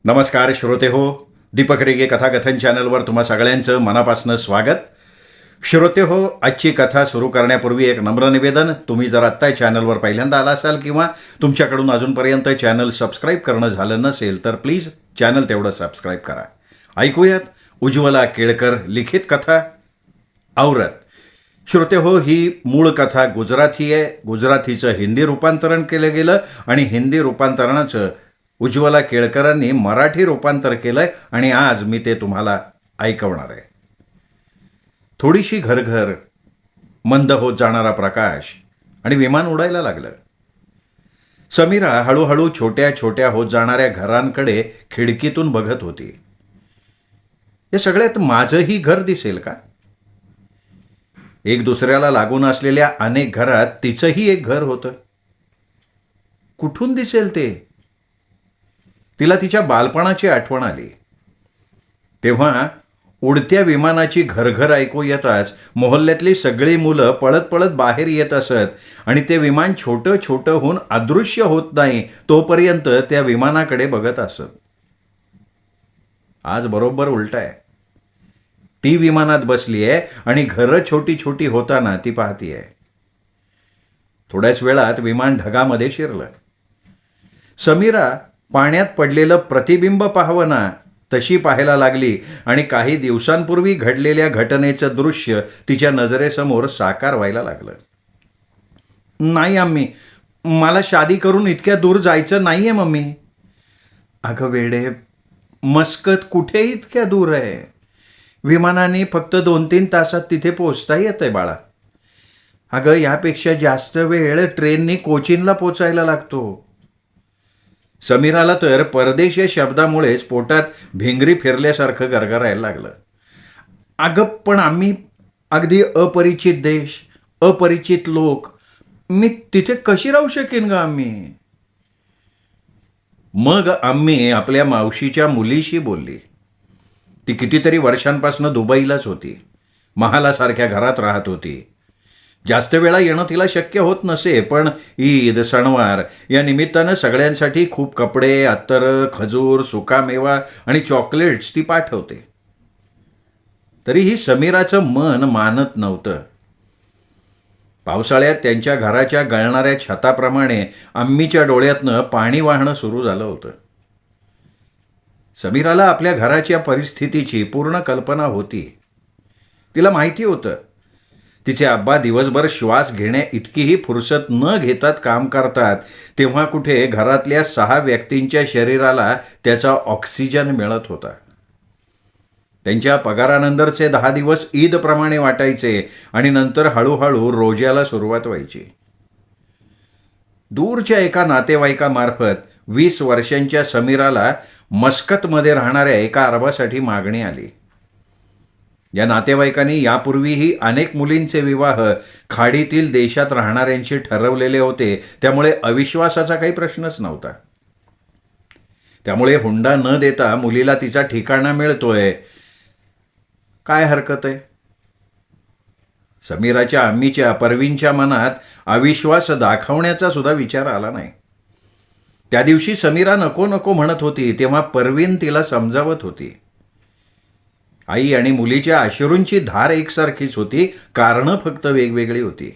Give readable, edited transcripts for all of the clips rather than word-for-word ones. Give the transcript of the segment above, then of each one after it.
नमस्कार श्रोते हो. दीपक रेगे कथाकथन चॅनलवर तुम्हा सगळ्यांचं मनापासून स्वागत. श्रोते हो, आजची कथा सुरू करण्यापूर्वी एक नम्र निवेदन. तुम्ही जर आत्ता चॅनलवर पहिल्यांदा आला असाल किंवा तुमच्याकडून अजूनपर्यंत चॅनल सबस्क्राईब करणं झालं नसेल तर प्लीज चॅनल तेवढं सबस्क्राईब करा. ऐकूयात उज्ज्वला केळकर लिखित कथा औरत. श्रोते हो, ही मूळ कथा गुजराथी आहे. गुजराथीचं हिंदी रूपांतरण केलं गेलं आणि हिंदी रूपांतरणाचं उज्ज्वला केळकरांनी मराठी रूपांतर केलंय आणि आज मी ते तुम्हाला ऐकवणार आहे. थोडीशी घरघर, मंद होत जाणारा प्रकाश आणि विमान उडायला लागलं. समीरा हळूहळू छोट्या छोट्या होत जाणाऱ्या घरांकडे खिडकीतून बघत होती. या सगळ्यात माझंही घर दिसेल का? एक दुसऱ्याला लागून असलेल्या अनेक घरात तिचंही एक घर होतं. कुठून दिसेल ते? तिला तिच्या बालपणाची आठवण आली. तेव्हा उडत्या विमानाची घरघर ऐकू येताच मोहल्ल्यातली सगळी मुलं पळत पळत बाहेर येत असत आणि ते विमान छोटं छोटं होऊन अदृश्य होत नाही तोपर्यंत त्या विमानाकडे बघत असत. आज बरोबर उलट आहे. ती विमानात बसली आहे आणि घरं छोटी छोटी होताना ती पाहतीये. थोड्याच वेळात विमान ढगामध्ये शिरलं. समीरा पाण्यात पडलेलं प्रतिबिंब पाहावं तशी पाहायला लागली आणि काही दिवसांपूर्वी घडलेल्या घटनेचं दृश्य तिच्या नजरेसमोर साकार व्हायला लागलं. नाही आम्ही, मला शादी करून इतक्या दूर जायचं नाहीये मम्मी. अगं वेडे, मस्कत कुठे इतक्या दूर आहे? विमानाने फक्त 2-3 तासात तिथे पोचता येतंय बाळा. अगं यापेक्षा जास्त वेळ ट्रेननी कोचीनला पोचायला लागतो. समीराला तर परदेश या शब्दामुळेच पोटात भिंगरी फिरल्यासारखं गरगरायला लागलं. अगं पण आम्ही अगदी अपरिचित देश, अपरिचित लोक, मी तिथे कशी राहू शकेन ग आम्ही? मग आम्ही आपल्या मावशीच्या मुलीशी बोलली. ती कितीतरी वर्षांपासून दुबईलाच होती. महालासारख्या घरात राहत होती. जास्त वेळा येणं तिला शक्य होत नसे, पण ईद, सणवार या निमित्तानं सगळ्यांसाठी खूप कपडे, अत्तर, खजूर, सुकामेवा आणि चॉकलेट्स ती पाठवते. तरीही समीराचं मन मानत नव्हतं. पावसाळ्यात त्यांच्या घराच्या गळणाऱ्या छताप्रमाणे आम्मीच्या डोळ्यातनं पाणी वाहणं सुरू झालं होतं. समीराला आपल्या घराच्या परिस्थितीची पूर्ण कल्पना होती. तिला माहिती होतं तिचे आब्बा दिवसभर श्वास घेण्या इतकीही फुरसत न घेतात काम करतात, तेव्हा कुठे घरातल्या 6 व्यक्तींच्या शरीराला त्याचा ऑक्सिजन मिळत होता. त्यांच्या पगारानंतरचे 10 दिवस ईदप्रमाणे वाटायचे आणि नंतर हळूहळू रोज्याला सुरुवात व्हायची. दूरच्या एका नातेवाईकामार्फत 20 वर्षांच्या समीराला मस्कतमध्ये राहणाऱ्या एका अरबासाठी मागणी आली. या नातेवाईकांनी यापूर्वीही अनेक मुलींचे विवाह खाडीतील देशात राहणाऱ्यांशी ठरवलेले होते, त्यामुळे अविश्वासाचा काही प्रश्नच नव्हता. त्यामुळे हुंडा न देता मुलीला तिचा ठिकाणा मिळतोय, काय हरकत आहे? समीराच्या आम्मीच्या परवीनच्या मनात अविश्वास दाखवण्याचा सुद्धा विचार आला नाही. त्या दिवशी समीरा नको नको म्हणत होती तेव्हा परवीन तिला समजावत होती. आई आणि मुलीच्या अश्रूंची धार एकसारखीच होती, कारणं फक्त वेगवेगळी होती.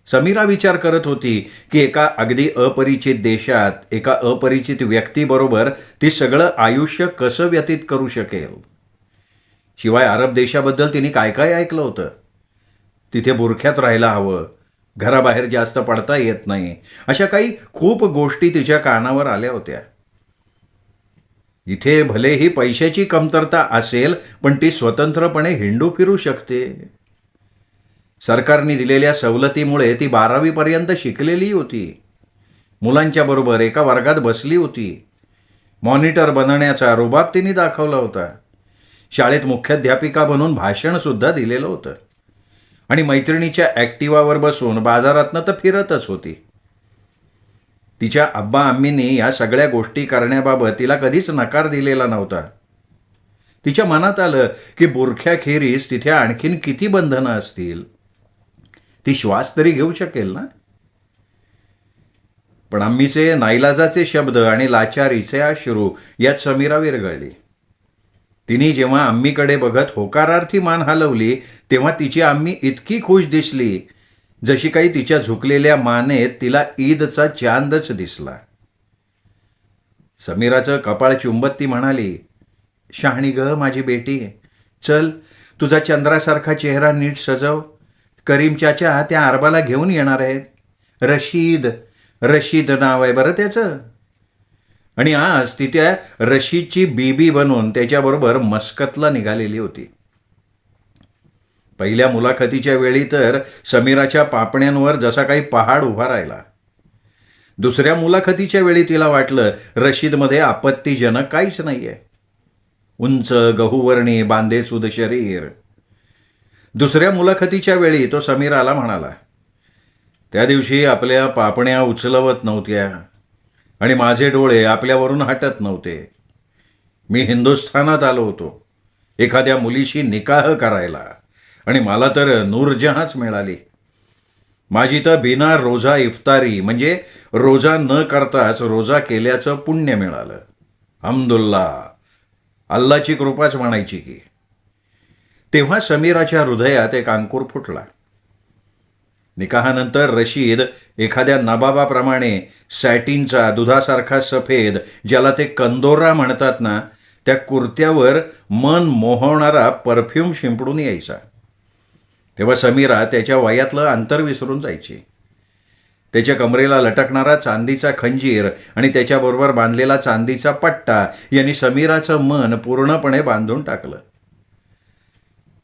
समीरा विचार करत होती की एका अगदी अपरिचित देशात एका अपरिचित व्यक्तीबरोबर ती सगळं आयुष्य कसं व्यतीत करू शकेल. शिवाय अरब देशाबद्दल तिने काय काय ऐकलं होतं. तिथे बुरख्यात राहायला हवं, घराबाहेर जास्त पडता येत नाही, अशा काही खूप गोष्टी तिच्या कानावर आल्या होत्या. इथे भलेही पैशाची कमतरता असेल, पण ती स्वतंत्रपणे हिंडू फिरू शकते. सरकारने दिलेल्या सवलतीमुळे ती 12वी पर्यंत शिकलेली होती. मुलांच्या बरोबर एका वर्गात बसली होती. मॉनिटर बनण्याचा रुबाब तिने दाखवला होता. शाळेत मुख्याध्यापिका बनून भाषणसुद्धा दिलेलं होतं आणि मैत्रिणीच्या ॲक्टिवावर बसून बाजारातनं तर फिरतच होती. तिच्या आब्बा आम्मींनी या सगळ्या गोष्टी करण्याबाबत तिला कधीच नकार दिलेला नव्हता. तिच्या मनात आलं की बुरख्याखेरीज तिथे आणखीन किती बंधनं असतील. ती श्वास तरी घेऊ शकेल ना? पण आम्मीचे नाईलाजाचे शब्द आणि लाचारीचे अश्रू यात समीरा विरघळली. तिने जेव्हा आम्मीकडे बघत होकारार्थी मान हलवली तेव्हा तिची आम्मी इतकी खुश दिसली जशी काही तिच्या झुकलेल्या मानेत तिला ईदचा चांदच दिसला. समीराचं कपाळ चुंबत ती म्हणाली, शहाणी ग माझी बेटी, चल तुझा चंद्रासारखा चेहरा नीट सजव. करीम चाचा त्या अरबाला घेऊन येणार आहेत. रशीद रशीद नाव आहे बरं त्याचं. आणि आज ती त्या रशीदची बीबी बनून त्याच्याबरोबर मस्कतला निघालेली होती. पहिल्या मुलाखतीच्या वेळी तर समीराच्या पापण्यांवर जसा काही पहाड उभा राहिला. दुसऱ्या मुलाखतीच्या वेळी तिला वाटलं रशीदमध्ये आपत्तीजनक काहीच नाहीये. उंच गहूवर्णी बांधेसूद शरीर. दुसऱ्या मुलाखतीच्या वेळी तो समीराला म्हणाला, त्या दिवशी आपल्या पापण्या उचलवत नव्हत्या आणि माझे डोळे आपल्यावरून हटत नव्हते. मी हिंदुस्थानात आलो होतो एखाद्या मुलीशी निकाह करायला आणि मला तर नूरजहांच मिळाली. माझी तर बिना रोजा इफ्तारी म्हणजे रोजा न करताच रोजा केल्याचं पुण्य मिळालं. हमदुल्ला, अल्लाची कृपाच म्हणायची की. तेव्हा समीराच्या हृदयात एक अंकुर फुटला. निकाहानंतर रशीद एखाद्या नबाबाप्रमाणे सॅटिनचा दुधासारखा सफेद, ज्याला ते कंदोरा म्हणतात ना, त्या कुर्त्यावर मन मोहवणारा परफ्यूम शिंपडून यायचा. तेव्हा समीरा त्याच्या वयातलं अंतर विसरून जायची. त्याच्या कमरेला लटकणारा चांदीचा खंजीर आणि त्याच्याबरोबर बांधलेला चांदीचा पट्टा यांनी समीराचं मन पूर्णपणे बांधून टाकलं.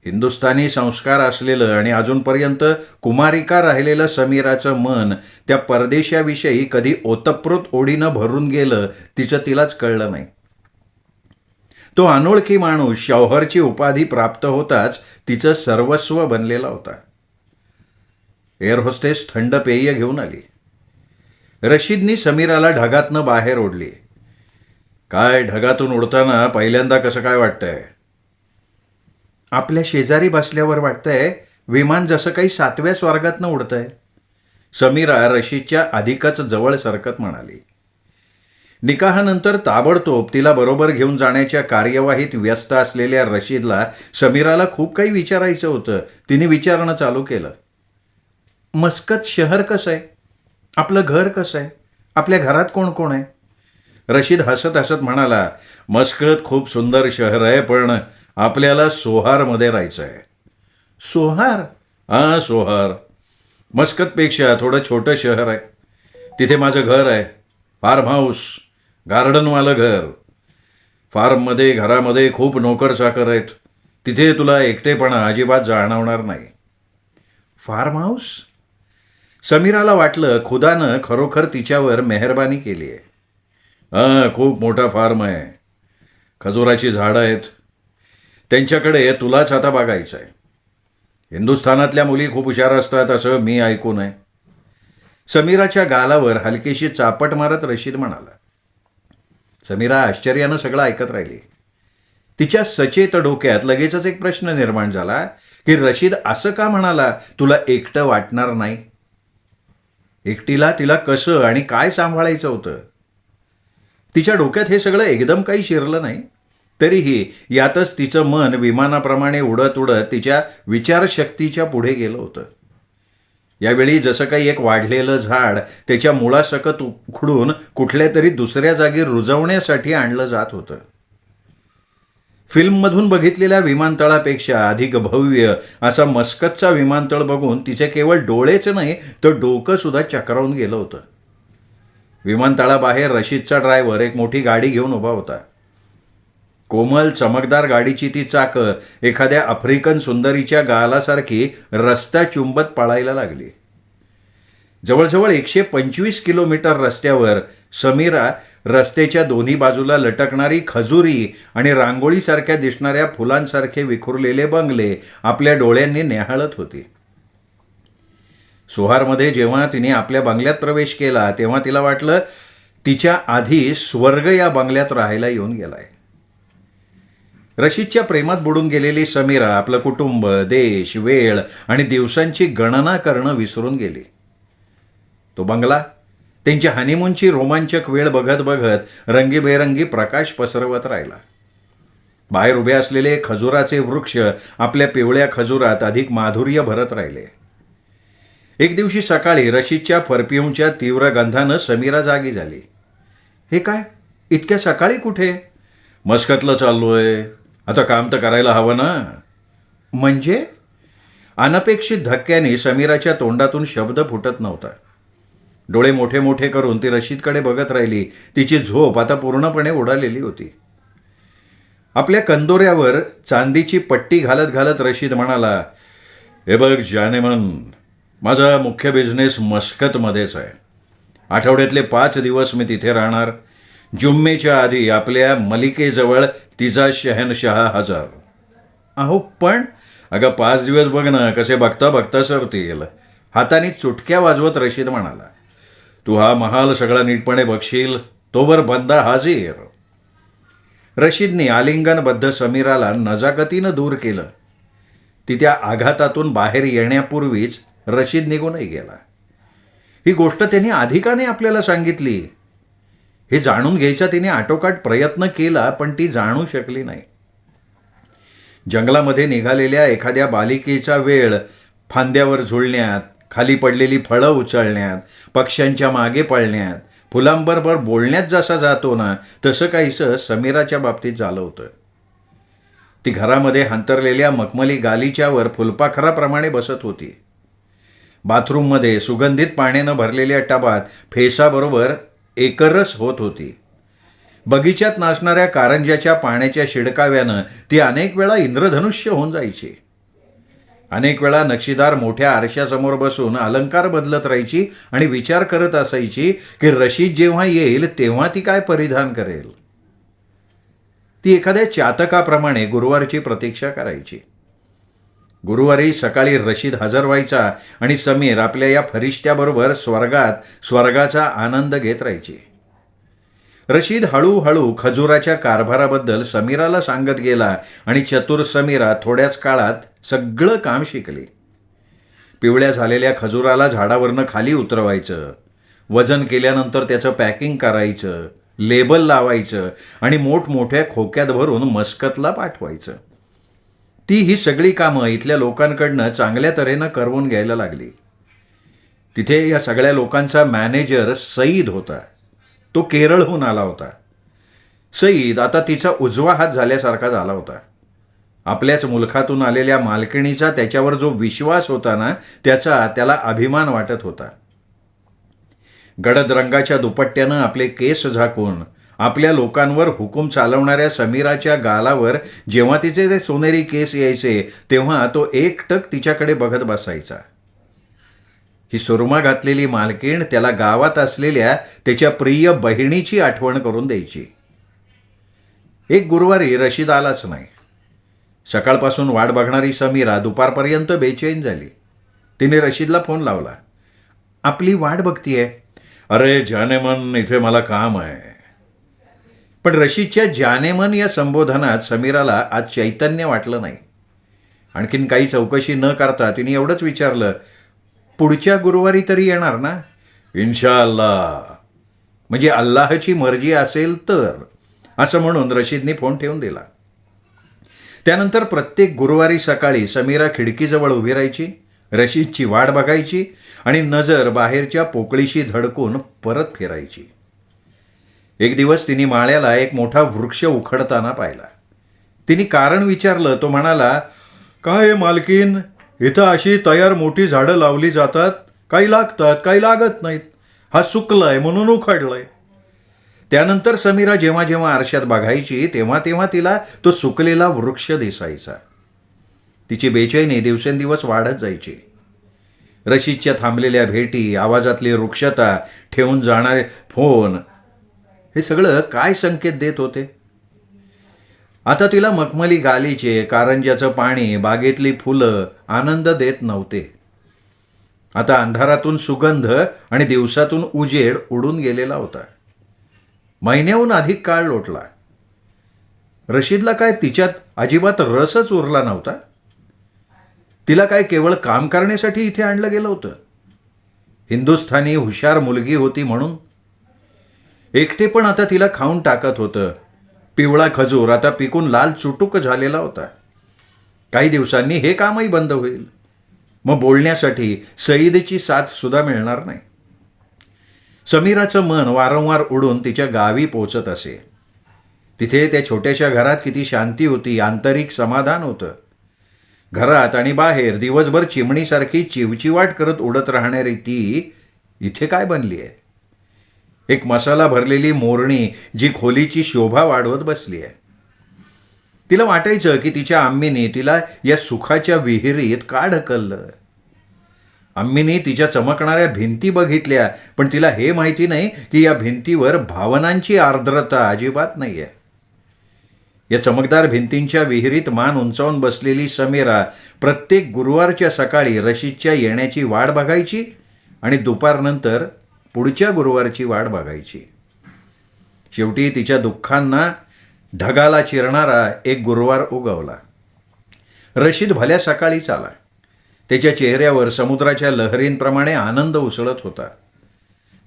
हिंदुस्थानी संस्कार असलेलं आणि अजूनपर्यंत कुमारिका राहिलेलं समीराचं मन त्या परदेशाविषयी कधी ओतप्रोत ओढीनं भरून गेलं तिचं तिलाच कळलं नाही. तो अनोळखी माणूस शौहरची उपाधी प्राप्त होताच तिचं सर्वस्व बनलेला होता. एअर होस्टेस थंड पेय घेऊन आली. रशीदनी समीराला ढगातनं बाहेर ओढली. काय ढगातून उडताना पहिल्यांदा कसं काय वाटतंय? आपल्या शेजारी बसल्यावर वाटतंय विमान जसं काही 7व्या स्वर्गातनं उडतंय, समीरा रशीदच्या अधिकच जवळ सरकत म्हणाली. निकाहानंतर ताबडतोब तिला बरोबर घेऊन जाण्याच्या कार्यवाहीत व्यस्त असलेल्या रशीदला समीराला खूप काही विचारायचं होतं. तिने विचारणं चालू केलं. मस्कत शहर कसं आहे? आपलं घर कसं आहे? आपल्या घरात कोण कोण आहे? रशीद हसत हसत म्हणाला, मस्कत खूप सुंदर शहर आहे, पण आपल्याला सोहारमध्ये राहायचं आहे. सोहार? हां, सोहार. मस्कतपेक्षा थोडं छोटं शहर आहे. तिथे माझं घर आहे. फार्म हाऊस, गार्डनवालं घर. फार्ममध्ये घरामध्ये खूप नोकर चाकर आहेत. तिथे तुला एकटेपणा अजिबात जाणवणार नाही. Form house? समीराला वाटलं खुदानं खरोखर तिच्यावर मेहरबानी केली आहे. हां, खूप मोठा फार्म आहे. खजुराची झाडं आहेत. त्यांच्याकडे तुलाच आता बघायचं आहे. हिंदुस्थानातल्या मुली खूप हुशार असतात असं मी ऐकून आहे. समीराच्या गालावर हलकीशी चापट मारत रशीद म्हणाला. समीरा आश्चर्यानं सगळं ऐकत राहिली. तिच्या सचेत डोक्यात लगेचच एक प्रश्न निर्माण झाला की रशीद असं का म्हणाला, तुला एकटं वाटणार नाही? एकटीला तिला कसं आणि काय सांभाळायचं होतं? तिच्या डोक्यात हे सगळं एकदम काही शिरलं नाही. तरीही यातच तिचं मन विमानाप्रमाणे उडत उडत तिच्या विचारशक्तीच्या पुढे गेलं होतं. यावेळी जसं काही एक वाढलेलं झाड त्याच्या मुळासकट उखडून कुठल्या तरी दुसऱ्या जागी रुजवण्यासाठी आणलं जात होतं. फिल्ममधून बघितलेल्या विमानतळापेक्षा अधिक भव्य असा मस्कतचा विमानतळ बघून तिचे केवळ डोळेच नाही तर डोकं सुद्धा चक्रावून गेलं होतं. विमानतळाबाहेर रशीदचा ड्रायव्हर एक मोठी गाडी घेऊन उभा होता. कोमल चमकदार गाडीची ती चाकं एखाद्या आफ्रिकन सुंदरीच्या गालासारखी रस्ता चुंबत पळायला लागली. जवळजवळ 125 किलोमीटर रस्त्यावर समीरा रस्त्याच्या दोन्ही बाजूला लटकणारी खजुरी आणि रांगोळीसारख्या दिसणाऱ्या फुलांसारखे विखुरलेले बंगले आपल्या डोळ्यांनी न्याहाळत होती. सोहारमध्ये जेव्हा तिने आपल्या बंगल्यात प्रवेश केला तेव्हा तिला वाटलं तिच्या आधी स्वर्ग या बंगल्यात राहायला येऊन गेलाय. रशीदच्या प्रेमात बुडून गेलेली समीरा आपलं कुटुंब, देश, वेळ आणि दिवसांची गणना करणं विसरून गेली. तो बंगला, त्यांची हनीमूनची रोमांचक वेळ बघत बघत रंगीबेरंगी प्रकाश पसरवत राहिला. बाहेर उभे असलेले खजुराचे वृक्ष आपल्या पिवळ्या खजुरात अधिक माधुर्य भरत राहिले. एक दिवशी सकाळी रशीदच्या परफ्यूमच्या तीव्र गंधानं समीरा जागी झाली. हे काय, इतक्या सकाळी कुठे? मस्कतला चाललोय. आता काम तर करायला हवं ना. म्हणजे? अनपेक्षित धक्क्याने समीराच्या तोंडातून शब्द फुटत नव्हता. डोळे मोठे मोठे करून ती रशीदकडे बघत राहिली. तिची झोप आता पूर्णपणे उडालेली होती. आपल्या कंदोऱ्यावर चांदीची पट्टी घालत घालत रशीद म्हणाला, हे बघ जानेमन, माझा मुख्य बिझनेस मस्कतमध्येच आहे. आठवड्यातले 5 दिवस मी तिथे राहणार. जुम्मेच्या आधी आपल्या मलिकेजवळ तिचा शहनशहा हजर. अहो पण. अगं 5 दिवस बघ ना, कसे बघता बघता सरतील. हाताने चुटक्या वाजवत रशीद म्हणाला, तू हा महाल सगळा नीटपणे बघशील तोवर बंदा हाजीर. रशीदने आलिंगनबद्ध समीराला नजाकतीनं दूर केलं. ती त्या आघातातून बाहेर येण्यापूर्वीच रशीद निघूनही गेला. ही गोष्ट त्यांनी अधिकाने आपल्याला सांगितली. हे जाणून घ्यायचा तिने आटोकाट प्रयत्न केला, पण ती जाणू शकली नाही. जंगलामध्ये निघालेल्या एखाद्या बालिकेचा वेळ फांद्यावर झुलण्यात, खाली पडलेली फळं उचलण्यात, पक्ष्यांच्या मागे पळण्यात, फुलांबरोबर बोलण्यात जसा जातो ना, तसं काहीसं समीराच्या बाबतीत झालं होतं. ती घरामध्ये हंतरलेल्या मखमली गालीच्यावर फुलपाखराप्रमाणे बसत होती. बाथरूममध्ये सुगंधित पाण्यानं भरलेल्या टबात फेसाबरोबर एकरस होत होती. बगीच्यात नाचणाऱ्या कारंज्याच्या पाण्याच्या शिडकाव्यानं ती अनेक वेळा इंद्रधनुष्य होऊन जायची. अनेक वेळा नक्षीदार मोठ्या आरशासमोर बसून अलंकार बदलत राहायची आणि विचार करत असायची की रशीद जेव्हा येईल तेव्हा ती काय परिधान करेल. ती एखाद्या चातकाप्रमाणे गुरुवारची प्रतीक्षा करायची. गुरुवारी सकाळी रशीद हजर व्हायचा आणि समीर आपल्या या फरिश्त्याबरोबर स्वर्गाचा आनंद घेत राहायची. रशीद हळूहळू खजुराच्या कारभाराबद्दल समीराला सांगत गेला आणि चतुर समीरा थोड्याच काळात सगळं काम शिकली. पिवळ्या झालेल्या खजुराला झाडावरनं खाली उतरवायचं, वजन केल्यानंतर त्याचं पॅकिंग करायचं, लेबल लावायचं आणि मोठमोठ्या खोक्यात भरून मस्कतला पाठवायचं. ती ही सगळी कामं इथल्या लोकांकडनं चांगल्या तऱ्हेनं करवून घ्यायला लागली. तिथे या सगळ्या लोकांचा मॅनेजर सईद होता. तो केरळहून आला होता. सईद आता तिचा उजवा हात झाल्यासारखा झाला होता. आपल्याच मुलखातून आलेल्या मालकिणीचा त्याच्यावर जो विश्वास होता ना, त्याचा त्याला अभिमान वाटत होता. गडद रंगाच्या दुपट्ट्यानं आपले केस झाकून आपल्या लोकांवर हुकूम चालवणाऱ्या समीराच्या गालावर जेव्हा तिचे ते सोनेरी केस यायचे तेव्हा तो एकटक तिच्याकडे बघत बसायचा. ही सुरमा घातलेली मालकीण त्याला गावात असलेल्या त्याच्या प्रिय बहिणीची आठवण करून द्यायची. एक गुरुवारी रशीद आलाच नाही. सकाळपासून वाट बघणारी समीरा दुपारपर्यंत बेचैन झाली. तिने रशीदला फोन लावला. आपली वाट बघतीये. अरे जानेमन, इथे मला काम आहे. पण रशीदच्या जानेमन या संबोधनात समीराला आज चैतन्य वाटलं नाही. आणखीन काही चौकशी न करता तिने एवढंच विचारलं, पुढच्या गुरुवारी तरी येणार ना? इन्शाअल्लाह. म्हणजे अल्लाहची मर्जी असेल तर, असं म्हणून रशीदने फोन ठेवून दिला. त्यानंतर प्रत्येक गुरुवारी सकाळी समीरा खिडकीजवळ उभी राहायची, रशीदची वाट बघायची आणि नजर बाहेरच्या पोकळीशी धडकून परत फिरायची. एक दिवस तिने माळ्याला एक मोठा वृक्ष उखडताना पाहिला. तिने कारण विचारलं. तो म्हणाला, काय मालकीन, इथं अशी तयार मोठी झाडं लावली जातात, काही लागतात काही लागत नाहीत. हा सुकलाय म्हणून उखडलाय. त्यानंतर समीरा जेव्हा जेव्हा आरशात बघायची तेव्हा तेव्हा तिला तो सुकलेला वृक्ष दिसायचा. तिची बेचैनी दिवसेंदिवस वाढत जायची. रशीदच्या थांबलेल्या भेटी, आवाजातली वृक्षता, ठेवून जाणारे फोन, हे सगळं काय संकेत देत होते? आता तिला मखमली गालीचे, कारंज्याचं पाणी, बागेतली फुलं आनंद देत नव्हते. आता अंधारातून सुगंध आणि दिवसातून उजेड उडून गेलेला होता. महिन्याहून अधिक काळ लोटला. रशीदला काय तिच्यात अजिबात रसच उरला नव्हता. तिला काय केवळ काम करण्यासाठी इथे आणलं गेलं होतं? हिंदुस्थानी हुशार मुलगी होती म्हणून. एकटे पण आता तिला खाऊन टाकत होतं. पिवळा खजूर आता पिकून लाल चुटुक झालेला होता. काही दिवसांनी हे कामही बंद होईल. मग बोलण्यासाठी सईदची साथ सुद्धा मिळणार नाही. समीराचं मन वारंवार उडून तिच्या गावी पोचत असे. तिथे त्या छोट्याशा घरात किती शांती होती, आंतरिक समाधान होतं. घरात आणि बाहेर दिवसभर चिमणीसारखी चिवचिवाट करत उडत राहणारी ती इथे काय बनली आहे? एक मसाला भरलेली मोरणी जी खोलीची शोभा वाढवत बसली आहे. तिला वाटायचं की तिच्या आम्मीने तिला या सुखाच्या विहिरीत का ढकललं. आम्मीने तिच्या चमकणाऱ्या भिंती बघितल्या, पण तिला हे माहिती नाही की या भिंतीवर भावनांची आर्द्रता अजिबात नाहीये. या चमकदार भिंतींच्या विहिरीत मान उंचावून बसलेली समीरा प्रत्येक गुरुवारच्या सकाळी रशीदच्या येण्याची वाट बघायची आणि दुपारनंतर पुढच्या गुरुवारची वाट बघायची. शेवटी तिच्या दुःखांना ढगाला चिरणारा एक गुरुवार उगवला. रशीद भल्या सकाळीच आला. त्याच्या चेहऱ्यावर समुद्राच्या लहरींप्रमाणे आनंद उसळत होता.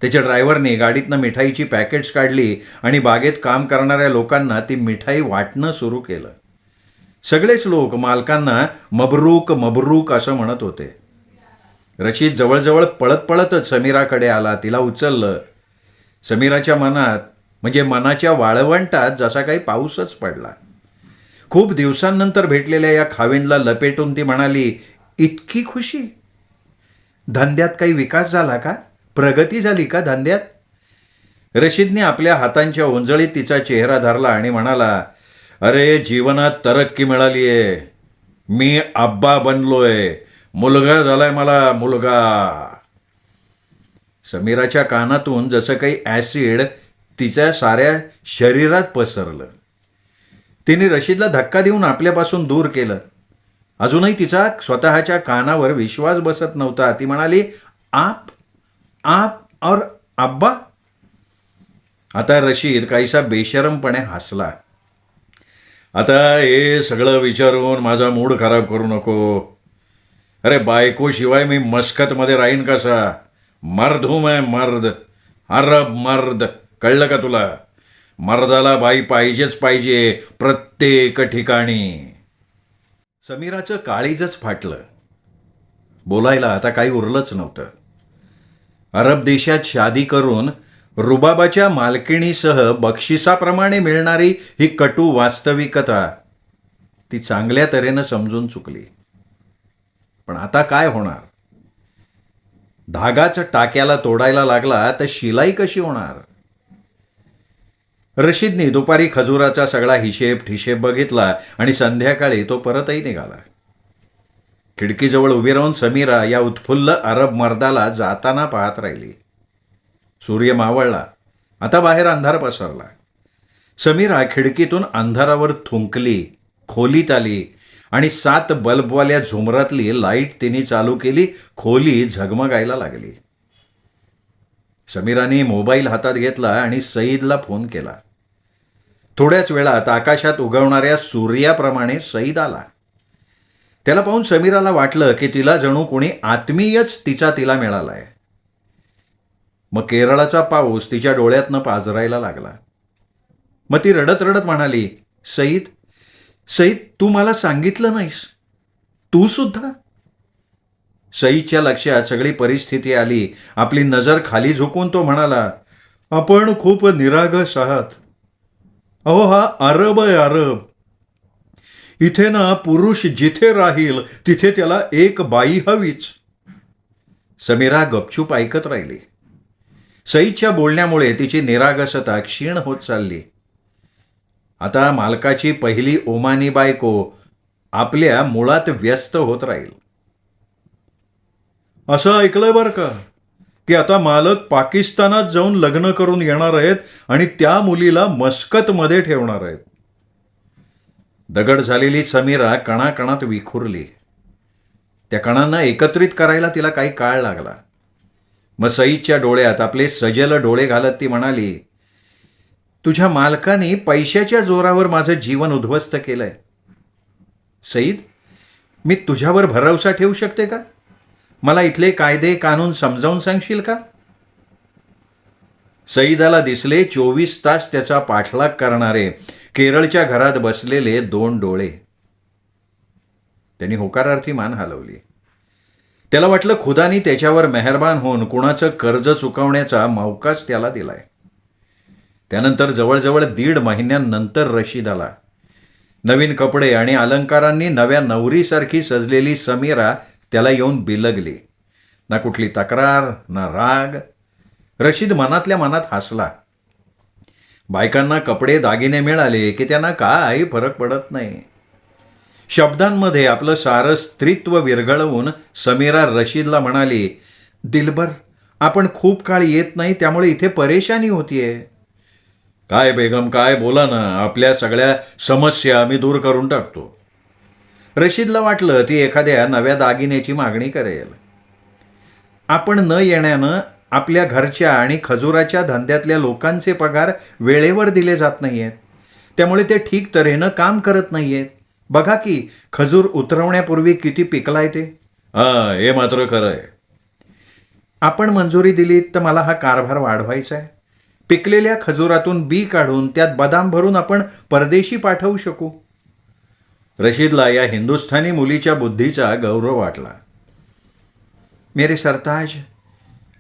त्याच्या ड्रायव्हरने गाडीतनं मिठाईची पॅकेट्स काढली आणि बागेत काम करणाऱ्या लोकांना ती मिठाई वाटणं सुरू केलं. सगळेच लोक मालकांना मबरूक मबरूक असं म्हणत होते. रशीद जवळजवळ पळत पळतच समीराकडे आला. तिला उचललं. समीराच्या मनात म्हणजे मनाच्या वाळवंटात जसा काही पाऊसच पडला. खूप दिवसांनंतर भेटलेल्या या खावींला लपेटून ती म्हणाली, इतकी खुशी? धंद्यात काही विकास झाला का? प्रगती झाली का धंद्यात? रशीदने आपल्या हातांच्या ओंजळीत तिचा चेहरा धरला आणि म्हणाला, अरे जीवनात तरक्की मिळाली आहे. मी आब्बा बनलोय. मुलगा झालाय मला, मुलगा. समीराच्या कानातून जसं काही ॲसिड तिच्या साऱ्या शरीरात पसरलं. तिने रशीदला धक्का देऊन आपल्यापासून दूर केलं. अजूनही तिचा स्वतःच्या कानावर विश्वास बसत नव्हता. ती म्हणाली, आप आप और अब्बा? आता रशीद काहीसा बेशरमपणे हसला. आता हे सगळं विचारून माझा मूड खराब करू नको. अरे बायकोशिवाय मी मस्कतमध्ये राहीन कसा? मर्द हूं मैं, मर्द, अरब मर्द. कळलं का तुला? मर्दाला बाई पाहिजेच पाहिजे प्रत्येक ठिकाणी. समीराचं काळीजच फाटलं. बोलायला आता काही उरलंच नव्हतं. अरब देशात शादी करून रुबाबाच्या मालकिणीसह बक्षिसाप्रमाणे मिळणारी ही कटू वास्तविकता ती चांगल्या तऱ्हेनं समजून चुकली. पण आता काय होणार? धागाच टाक्याला तोडायला लागला तर शिलाई कशी होणार? रशीदने दुपारी खजुराचा सगळा हिशेब बघितला आणि संध्याकाळी तो परतही निघाला. खिडकीजवळ उभी राहून समीरा या उत्फुल्ल अरब मर्दाला जाताना पाहत राहिली. सूर्य मावळला. आता बाहेर अंधार पसरला. समीरा खिडकीतून अंधारावर थुंकली, खोलीत आली आणि 7 बल्बवाल्या झुमरातली लाईट तिने चालू केली. खोली झगमगायला लागली. समीराने मोबाईल हातात घेतला आणि सईदला फोन केला. थोड्याच वेळात आकाशात उगवणाऱ्या सूर्याप्रमाणे सईद आला. त्याला पाहून समीराला वाटलं की तिला जणू कोणी आत्मीयच तिला मिळालाय. मग केरळाचा पाऊस तिच्या डोळ्यातनं पाझरायला लागला. मग ती रडत रडत म्हणाली, सईद, सईद, तू मला सांगितलं नाहीस. तू सुद्धा? सईदच्या लक्षात सगळी परिस्थिती आली. आपली नजर खाली झुकून तो म्हणाला, आपण खूप निरागस आहात. अहो, हा अरब आहे, अरब. इथे ना पुरुष जिथे राहील तिथे त्याला एक बाई हवीच. समीरा गपचूप ऐकत राहिली. सईदच्या बोलण्यामुळे तिची निरागसता क्षीण होत चालली. आता मालकाची पहिली ओमानी बायको आपल्या मुळात व्यस्त होत राहील. असं ऐकलंय बरं का की आता मालक पाकिस्तानात जाऊन लग्न करून येणार आहेत आणि त्या मुलीला मस्कतमध्ये ठेवणार आहेत. दगड झालेली समीरा कणाकणात विखुरली. त्या कणांना एकत्रित करायला तिला काही काळ लागला. मग सईदच्या डोळ्यात आपले सजल डोळे घालत ती म्हणाली, तुझ्या मालकाने पैशाच्या जोरावर माझं जीवन उद्ध्वस्त केलंय. सईद, मी तुझ्यावर भरवसा ठेवू शकते का? मला इथले कायदे कानून समजावून सांगशील का? सईदाला दिसले 24 तास त्याचा पाठलाग करणारे केरळच्या घरात बसलेले 2 डोळे. त्यांनी होकारार्थी मान हलवली. त्याला वाटलं खुदानी त्याच्यावर मेहरबान होऊन कुणाचं कर्ज चुकवण्याचा मौकाच त्याला दिलाय. त्यानंतर जवळजवळ 1.5 महिन्यांनंतर रशीद आला. नवीन कपडे आणि अलंकारांनी नव्या नवरीसारखी सजलेली समीरा त्याला येऊन बिलगली. ना कुठली तक्रार ना राग. रशीद मनातल्या मनात हसला. बायकांना कपडे दागिने मिळाले की त्यांना काय फरक पडत नाही. शब्दांमध्ये आपलं सारं स्त्रीत्व विरघळवून समीरा रशीदला म्हणाली, दिलबर, आपण खूप काळ येत नाही त्यामुळे इथे परेशानी होतीये. काय बेगम, काय बोला ना, आपल्या सगळ्या समस्या आम्ही दूर करून टाकतो. रशीदला वाटलं ती एखाद्या नव्या दागिन्याची मागणी करेल. आपण न येण्यानं आपल्या घरच्या आणि खजुराच्या धंद्यातल्या लोकांचे पगार वेळेवर दिले जात नाहीयेत. त्यामुळे ते ठीक तऱ्हेनं काम करत नाहीयेत. बघा की खजूर उतरवण्यापूर्वी किती पिकलाय ते. हां, हे मात्र खरं आहे. आपण मंजुरी दिलीत तर मला हा कारभार वाढवायचा आहे. पिकलेल्या खजुरातून बी काढून त्यात बदाम भरून आपण परदेशी पाठवू शकू. रशीदला या हिंदुस्थानी मुलीच्या बुद्धीचा गौरव वाटला. मेरे सरताज,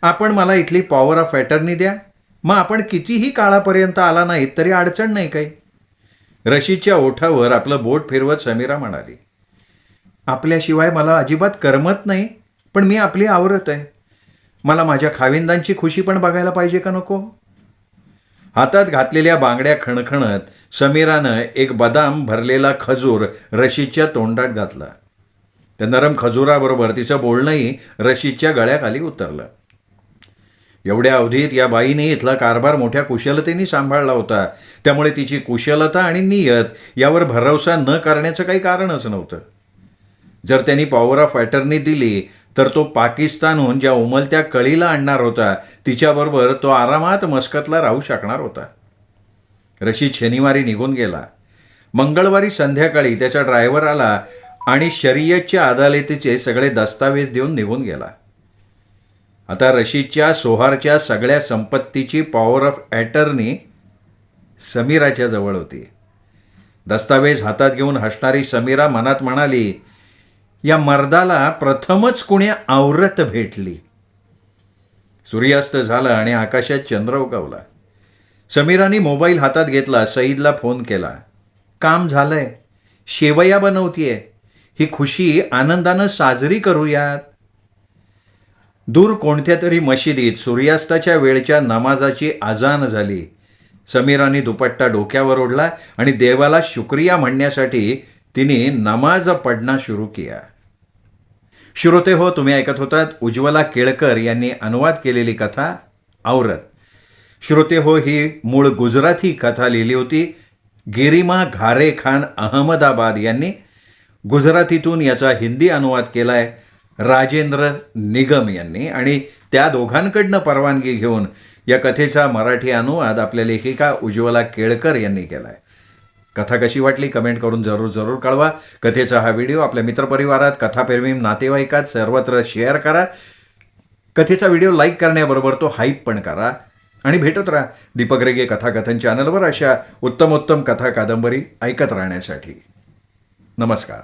आपण मला इथली पॉवर ऑफ अटर्नी द्या. मग आपण कितीही काळापर्यंत आला नाहीत तरी अडचण नाही काही. रशीदच्या ओठावर आपलं बोट फिरवत समीरा म्हणाली, आपल्याशिवाय मला अजिबात करमत नाही, पण मी आपली आवरत आहे. मला माझ्या खाविंदांची खुशी पण बघायला पाहिजे का नको? हातात घातलेल्या बांगड्या खणखणत समीरानं एक बदाम भरलेला खजूर रशीदच्या तोंडात घातला. त्या नरम खजुराबरोबर तिचं बोलणंही रशीदच्या गळ्याखाली उतरलं. एवढ्या अवधीत या बाईने इथला कारभार मोठ्या कुशलतेने सांभाळला होता. त्यामुळे तिची कुशलता आणि नियत यावर भरवसा न करण्याचं काही कारणच नव्हतं. जर त्यांनी पॉवर ऑफ अटर्नी दिली तर तो पाकिस्तानहून ज्या उमलत्या कळीला आणणार होता तिच्याबरोबर तो आरामात मस्कतला राहू शकणार होता. रशीद शनिवारी निघून गेला. मंगळवारी संध्याकाळी त्याचा ड्रायव्हर आला आणि शरीयतच्या अदालतीचे सगळे दस्तावेज देऊन निघून गेला. आता रशीदच्या सोहारच्या सगळ्या संपत्तीची पॉवर ऑफ अटर्नी समीराच्या जवळ होती. दस्तावेज हातात घेऊन हसणारी समीरा मनात म्हणाली, या मर्दाला प्रथमच कुणी आवरत भेटली. सूर्यास्त झाला आणि आकाशात चंद्र उगवला. समीराने मोबाईल हातात घेतला. सईदला फोन केला. काम झालंय, शेवया बनवतीये, ही खुशी आनंदानं साजरी करूयात. दूर कोणत्या तरी मशिदीत सूर्यास्ताच्या वेळच्या नमाजाची अजान झाली. समीराने दुपट्टा डोक्यावर ओढला आणि देवाला शुक्रिया म्हणण्यासाठी तिने नमाज पढणं सुरू केला. श्रोते हो, तुम्ही ऐकत होतात उज्ज्वला केळकर यांनी अनुवाद केलेली कथा औरत. श्रोते हो, ही मूळ गुजराती कथा लिहिली होती गिरिमा घारे खान अहमदाबाद यांनी. गुजरातीतून याचा हिंदी अनुवाद केला आहे राजेंद्र निगम यांनी आणि त्या दोघांकडनं परवानगी घेऊन या कथेचा मराठी अनुवाद आपल्या लेखिका उज्ज्वला केळकर यांनी केला आहे. कथा कशी वाटली कमेंट करून जरूर कळवा. कथेचा हा व्हिडिओ आपल्या मित्रपरिवारात, कथाप्रेमी नातेवाईकात सर्वत्र शेअर करा. कथेचा व्हिडिओ लाईक करण्याबरोबर तो हाईप पण करा. आणि भेटत राहा दीपक रेगे कथाकथन चॅनलवर अशा उत्तम कथा कादंबरी ऐकत राहण्यासाठी. नमस्कार.